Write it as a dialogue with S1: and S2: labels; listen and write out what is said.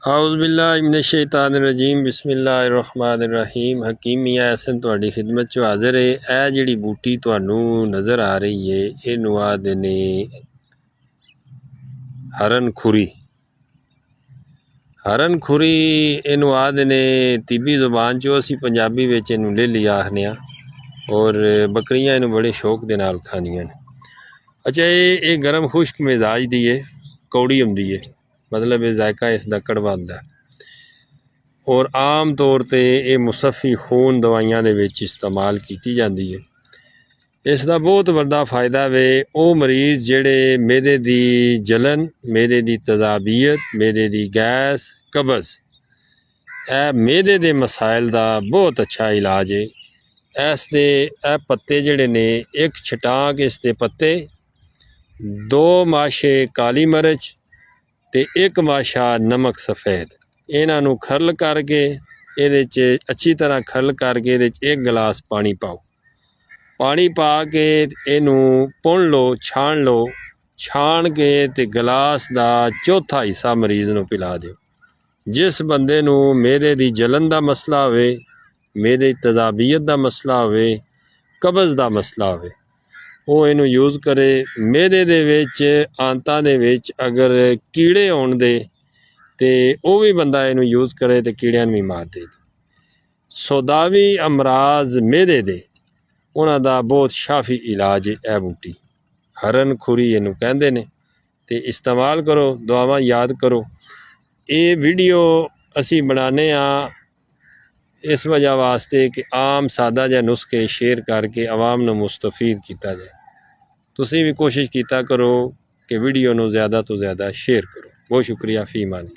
S1: आउज़ुबिल्लाहिमिनश्शैतानिर्रजीम बिस्मिल्लाहिर्रहमानिर्रहीम। हकीम मियाँ एहसन तुहाडी खिदमत च हाज़िर है। ਇਹ ਜਿਹੜੀ बूटी ਤੁਹਾਨੂੰ नज़र आ रही है ਇਹਨੂੰ ਆਖਦੇ ਨੇ हरन खुरी। हरन खुरी ਇਹਨੂੰ ਆਖਦੇ ਨੇ तिब्बी ज़ुबान चो, असी पंजाबी विच ਇਹਨੂੰ लेली आखने और बकरियां ਇਹਨੂੰ बड़े शौक दे नाल खांदियां ने। अच्छा, ये गर्म खुश्क मिजाज दी है, कौड़ी होंदी है, मतलब ये जायका इसका कड़वा होंदा और आम तौर पर यह मुसफ़ी खून दवाइयां दे विच इस्तेमाल की जाती है। इसका बहुत बड़ा फ़ायदा वे वो मरीज़ जेड़े मैदे की जलन, मैदे की तजाबियत, मैदे की गैस, कब्ज़, मैदे के मसाइल का बहुत अच्छा इलाज है। इसके पत्ते जेड़े ने एक छटाक इसके पत्ते, 2 माशे काली मिर्च ते 1 माशा नमक सफ़ेद, इन्हों खरल करके ये अच्छी तरह खरल करके ये 1 गिलास पानी पाओ। पानी पा के इनू पुन लो, छान लो, छान के ते गिलास का चौथा हिस्सा मरीज़ नू पिला दो। जिस बंदे नू मैदे की जलन का मसला हो, मैदे की तजाबियत का मसला हो, कब्ज़ का मसला हो, वो इनू यूज़ करे। मैदे दे विच आंतां दे विच अगर कीड़े होण दे ते वो भी बंदा इनू यूज़ करे तो कीड़ियां भी मार दे। सौदावी अमराज मैदे दे उन्हां दा बहुत शाफी इलाज है यह बूटी। हरन खुरी इनू कहंदे ने ते इस्तेमाल करो, दुआवां याद करो। ये वीडियो असी बनाने इस वजह वास्ते कि आम सादा जिहा नुस्खे शेयर करके आवाम नू मुस्तफीद किया जाए। तुसी भी कोशिश किया करो कि वीडियो नू ज़्यादा तो ज़्यादा शेयर करो। बहुत शुक्रिया। फी मान।